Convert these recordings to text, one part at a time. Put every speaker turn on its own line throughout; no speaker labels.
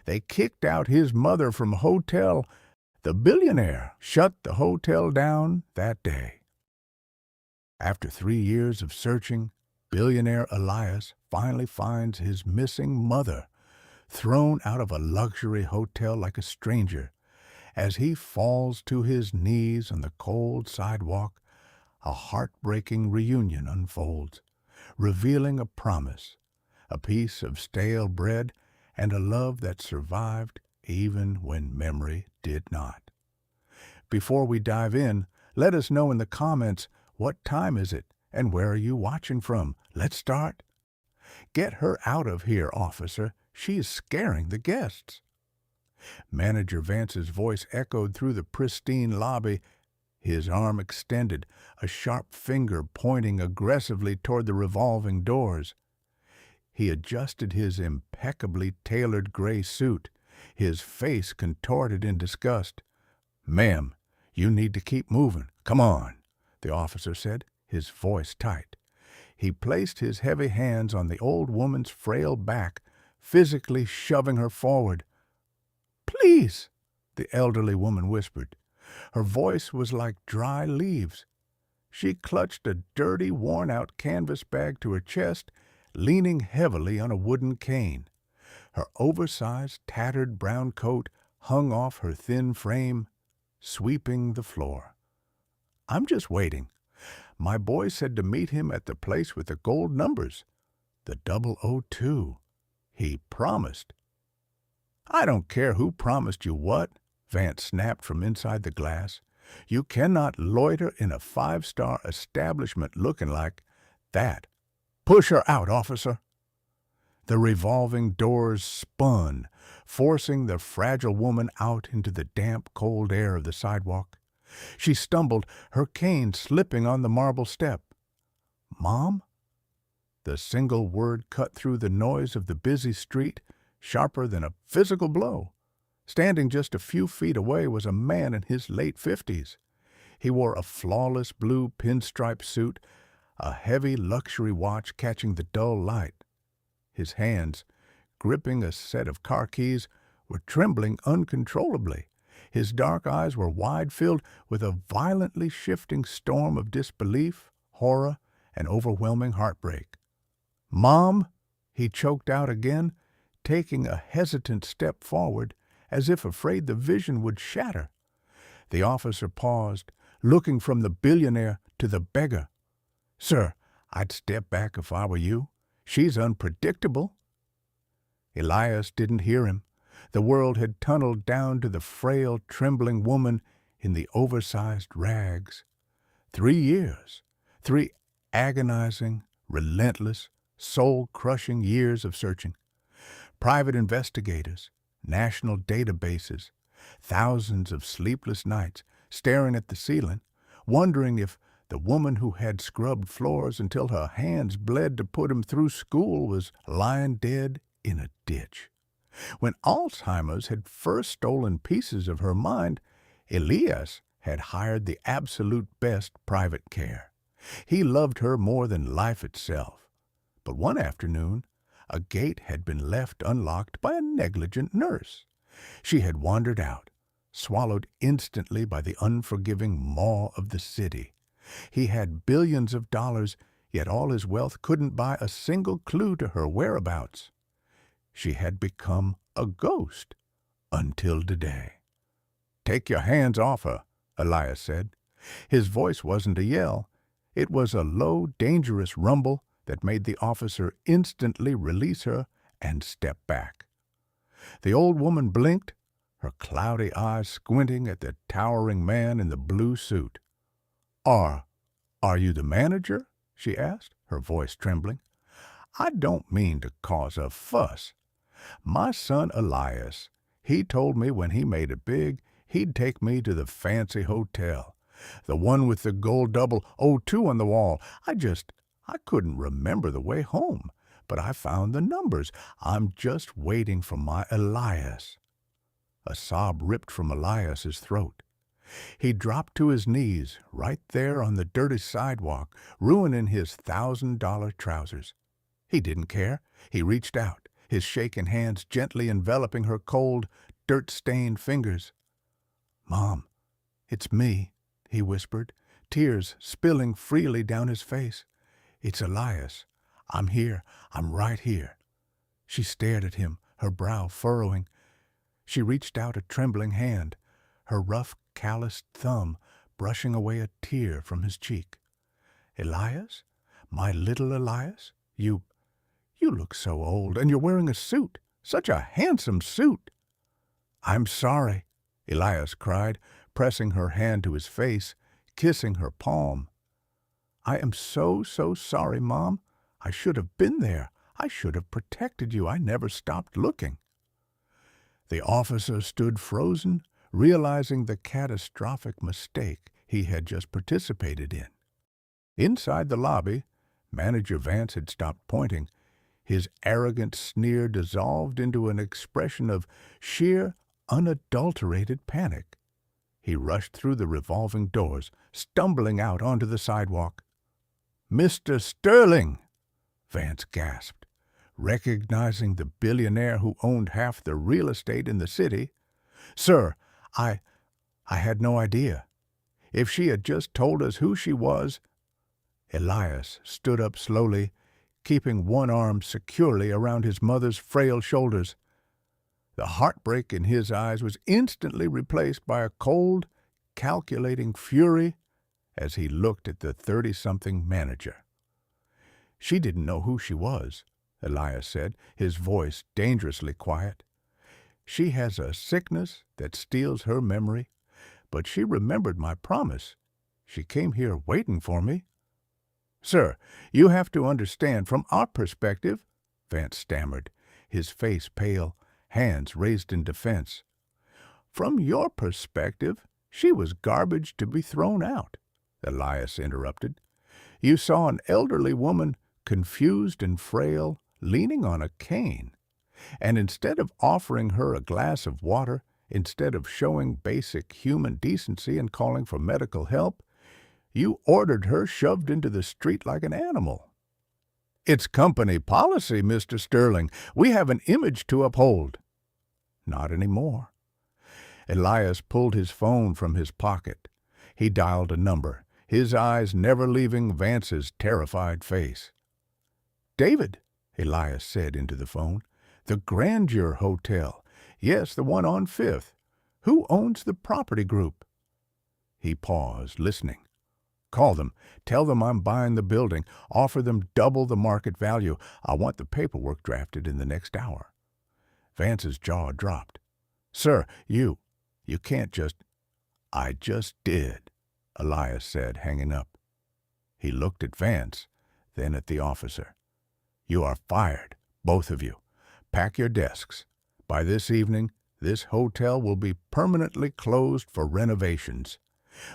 They kicked out his mother from hotel. The Billionaire shut the hotel down that day. After 3 years of searching, Billionaire Elias finally finds his missing mother, thrown out of a luxury hotel like a stranger. As he falls to his knees on the cold sidewalk, a heartbreaking reunion unfolds, revealing a promise, a piece of stale bread, and a love that survived even when memory did not. Before we dive in, let us know in the comments, what time is it and where are you watching from? Let's start. Get her out of here, officer. She is scaring the guests. Manager Vance's voice echoed through the pristine lobby, his arm extended, a sharp finger pointing aggressively toward the revolving doors. He adjusted his impeccably tailored gray suit, his face contorted in disgust. "Ma'am, you need to keep moving. Come on," the officer said, his voice tight. He placed his heavy hands on the old woman's frail back, physically shoving her forward. "Please," the elderly woman whispered. Her voice was like dry leaves. She clutched a dirty, worn-out canvas bag to her chest, leaning heavily on a wooden cane. Her oversized, tattered brown coat hung off her thin frame, sweeping the floor. "I'm just waiting. My boy said to meet him at the place with the gold numbers, the 002. He promised." "I don't care who promised you what," Vance snapped from inside the glass. "You cannot loiter in a five-star establishment looking like that. Push her out, officer." The revolving doors spun, forcing the fragile woman out into the damp, cold air of the sidewalk. She stumbled, her cane slipping on the marble step. "Mom?" The single word cut through the noise of the busy street, sharper than a physical blow. Standing just a few feet away was a man in his late 50s. He wore a flawless blue pinstripe suit, a heavy luxury watch catching the dull light. His hands, gripping a set of car keys, were trembling uncontrollably. His dark eyes were wide, filled with a violently shifting storm of disbelief, horror, and overwhelming heartbreak. "Mom?" he choked out again, taking a hesitant step forward, as if afraid the vision would shatter. The officer paused, looking from the billionaire to the beggar. "Sir, I'd step back if I were you. She's unpredictable." Elias didn't hear him. The world had tunneled down to the frail, trembling woman in the oversized rags. 3 years, 3 agonizing, relentless, soul-crushing years of searching. Private investigators, national databases, thousands of sleepless nights staring at the ceiling, wondering if the woman who had scrubbed floors until her hands bled to put him through school was lying dead in a ditch. When Alzheimer's had first stolen pieces of her mind, Elias had hired the absolute best private care. He loved her more than life itself. But one afternoon, a gate had been left unlocked by a negligent nurse. She had wandered out, swallowed instantly by the unforgiving maw of the city. He had billions of dollars, yet all his wealth couldn't buy a single clue to her whereabouts. She had become a ghost until today. "Take your hands off her," Elias said. His voice wasn't a yell. It was a low, dangerous rumble that made the officer instantly release her and step back. The old woman blinked, her cloudy eyes squinting at the towering man in the blue suit. Are you the manager?" she asked, her voice trembling. "I don't mean to cause a fuss. My son Elias, he told me when he made it big, he'd take me to the fancy hotel, the one with the gold 002 on the wall. I couldn't remember the way home, but I found the numbers. I'm just waiting for my Elias." A sob ripped from Elias's throat. He dropped to his knees right there on the dirty sidewalk, ruining his $1,000 trousers. He didn't care. He reached out, his shaking hands gently enveloping her cold, dirt-stained fingers. "Mom, it's me," he whispered, tears spilling freely down his face. "It's Elias. I'm here. I'm right here." She stared at him, her brow furrowing. She reached out a trembling hand, her rough, calloused thumb brushing away a tear from his cheek. "Elias? My little Elias? You look so old, and you're wearing a suit. Such a handsome suit." "I'm sorry," Elias cried, pressing her hand to his face, kissing her palm. "I am so sorry, Mom. I should have been there. I should have protected you. I never stopped looking." The officer stood frozen, realizing the catastrophic mistake he had just participated in. Inside the lobby, Manager Vance had stopped pointing. His arrogant sneer dissolved into an expression of sheer, unadulterated panic. He rushed through the revolving doors, stumbling out onto the sidewalk. "Mr. Sterling!" Vance gasped, recognizing the billionaire who owned half the real estate in the city. "Sir, I had no idea. If she had just told us who she was—" Elias stood up slowly, keeping one arm securely around his mother's frail shoulders. The heartbreak in his eyes was instantly replaced by a cold, calculating fury as he looked at the 30-something manager. "She didn't know who she was," Elias said, his voice dangerously quiet. "She has a sickness that steals her memory, but she remembered my promise. She came here waiting for me." "Sir, you have to understand from our perspective," Vance stammered, his face pale, hands raised in defense. "From your perspective, she was garbage to be thrown out," Elias interrupted. "You saw an elderly woman, confused and frail, leaning on a cane. And instead of offering her a glass of water, instead of showing basic human decency and calling for medical help, you ordered her shoved into the street like an animal." "It's company policy, Mr. Sterling. We have an image to uphold." "Not anymore." Elias pulled his phone from his pocket. He dialed a number, his eyes never leaving Vance's terrified face. "David," Elias said into the phone. "The Grandeur Hotel. Yes, the one on 5th. Who owns the property group?" He paused, listening. "Call them. Tell them I'm buying the building. Offer them double the market value. I want the paperwork drafted in the next hour." Vance's jaw dropped. "Sir, you can't just—" "I just did," Elias said, hanging up. He looked at Vance, then at the officer. "You are fired, both of you. Pack your desks. By this evening, this hotel will be permanently closed for renovations.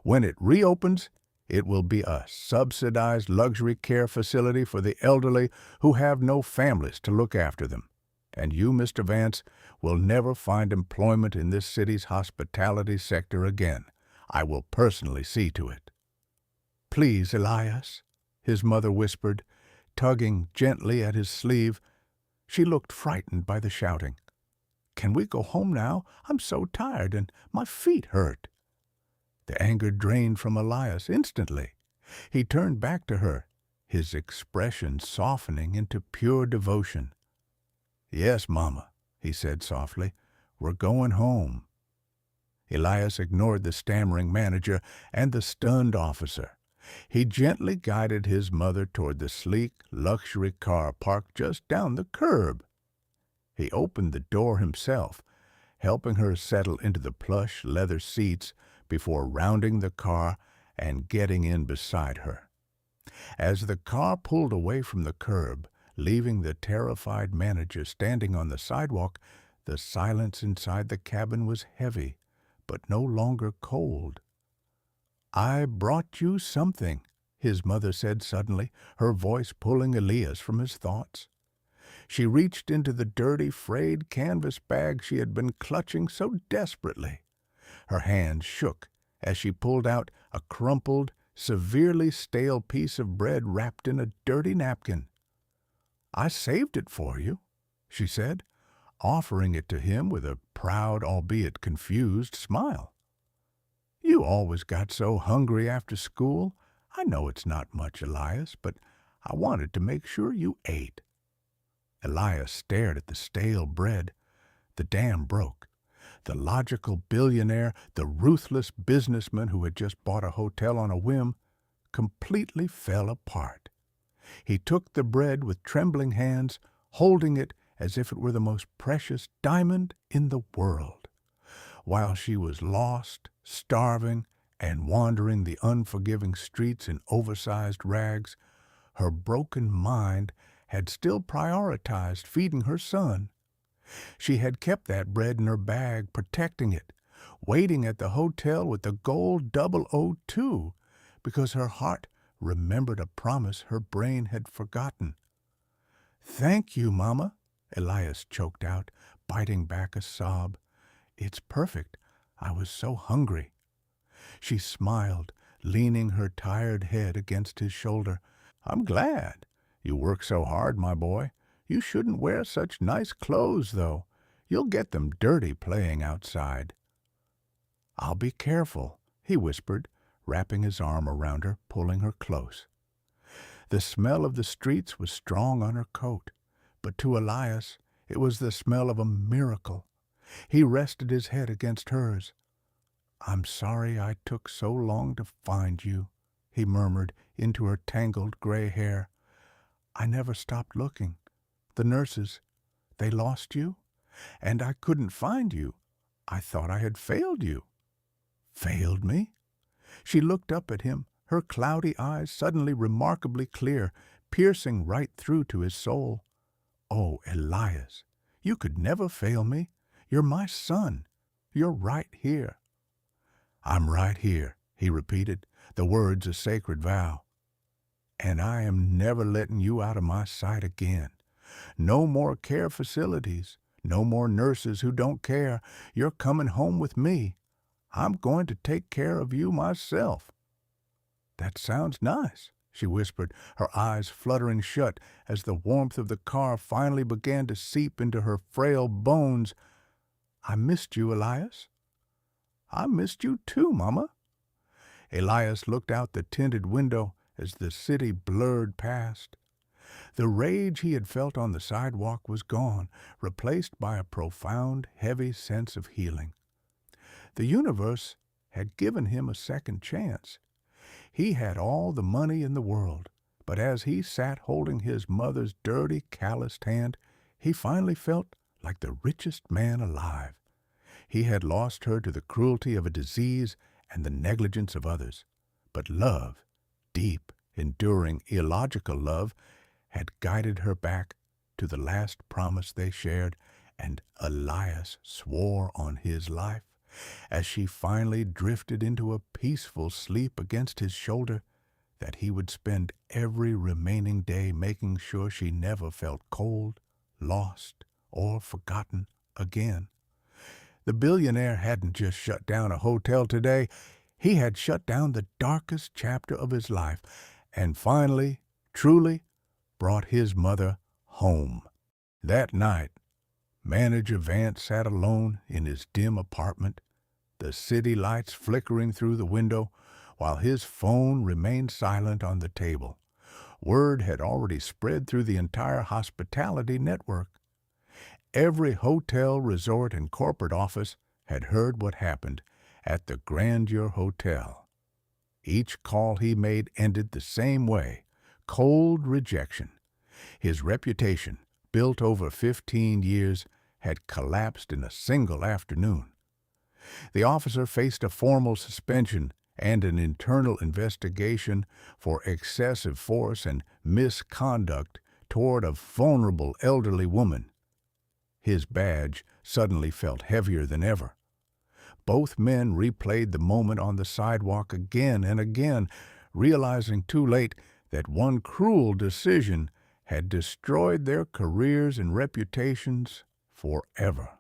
When it reopens, it will be a subsidized luxury care facility for the elderly who have no families to look after them. And you, Mr. Vance, will never find employment in this city's hospitality sector again. I will personally see to it." "Please, Elias," his mother whispered, tugging gently at his sleeve. She looked frightened by the shouting. "Can we go home now? I'm so tired and my feet hurt." The anger drained from Elias instantly. He turned back to her, his expression softening into pure devotion. "Yes, Mama," he said softly. "We're going home." Elias ignored the stammering manager and the stunned officer. He gently guided his mother toward the sleek, luxury car parked just down the curb. He opened the door himself, helping her settle into the plush leather seats before rounding the car and getting in beside her. As the car pulled away from the curb, leaving the terrified manager standing on the sidewalk, the silence inside the cabin was heavy, but no longer cold. "I brought you something," his mother said suddenly, her voice pulling Elias from his thoughts. She reached into the dirty, frayed canvas bag she had been clutching so desperately. Her hand shook as she pulled out a crumpled, severely stale piece of bread wrapped in a dirty napkin. "I saved it for you." she said, offering it to him with a proud, albeit confused, smile. "You always got so hungry after school. I know it's not much, Elias, but I wanted to make sure you ate." Elias stared at the stale bread. The dam broke. The logical billionaire, the ruthless businessman who had just bought a hotel on a whim, completely fell apart. He took the bread with trembling hands, holding it as if it were the most precious diamond in the world. While she was lost, starving, and wandering the unforgiving streets in oversized rags, her broken mind had still prioritized feeding her son. She had kept that bread in her bag, protecting it, waiting at the hotel with the gold 002, because her heart remembered a promise her brain had forgotten. "Thank you, Mama," Elias choked out, biting back a sob. "It's perfect. I was so hungry." She smiled, leaning her tired head against his shoulder. "I'm glad. You work so hard, my boy. You shouldn't wear such nice clothes, though. You'll get them dirty playing outside." "I'll be careful," he whispered, wrapping his arm around her, pulling her close. The smell of the streets was strong on her coat, but to Elias it was the smell of a miracle. He rested his head against hers. "I'm sorry I took so long to find you," he murmured into her tangled gray hair. "I never stopped looking. The nurses, they lost you, and I couldn't find you. I thought I had failed you." "Failed me?" She looked up at him, her cloudy eyes suddenly remarkably clear, piercing right through to his soul. "Oh, Elias, you could never fail me. You're my son. You're right here." "I'm right here," he repeated, the words a sacred vow. "And I am never letting you out of my sight again. No more care facilities, no more nurses who don't care. You're coming home with me. I'm going to take care of you myself." "That sounds nice," she whispered, her eyes fluttering shut as the warmth of the car finally began to seep into her frail bones. "I missed you, Elias." "I missed you too, Mama." Elias looked out the tinted window as the city blurred past. The rage he had felt on the sidewalk was gone, replaced by a profound, heavy sense of healing. The universe had given him a second chance. He had all the money in the world, but as he sat holding his mother's dirty, calloused hand, he finally felt like the richest man alive. He had lost her to the cruelty of a disease and the negligence of others. But love, deep, enduring, illogical love, had guided her back to the last promise they shared, and Elias swore on his life, as she finally drifted into a peaceful sleep against his shoulder, that he would spend every remaining day making sure she never felt cold, lost, or forgotten again. The billionaire hadn't just shut down a hotel today. He had shut down the darkest chapter of his life and finally, truly, brought his mother home. That night, Manager Vance sat alone in his dim apartment, the city lights flickering through the window, while his phone remained silent on the table. Word had already spread through the entire hospitality network. Every hotel, resort, and corporate office had heard what happened at the Grandeur Hotel. Each call he made ended the same way, cold rejection. His reputation, built over 15 years, had collapsed in a single afternoon. The officer faced a formal suspension and an internal investigation for excessive force and misconduct toward a vulnerable elderly woman. His badge suddenly felt heavier than ever. Both men replayed the moment on the sidewalk again and again, realizing too late that one cruel decision had destroyed their careers and reputations forever.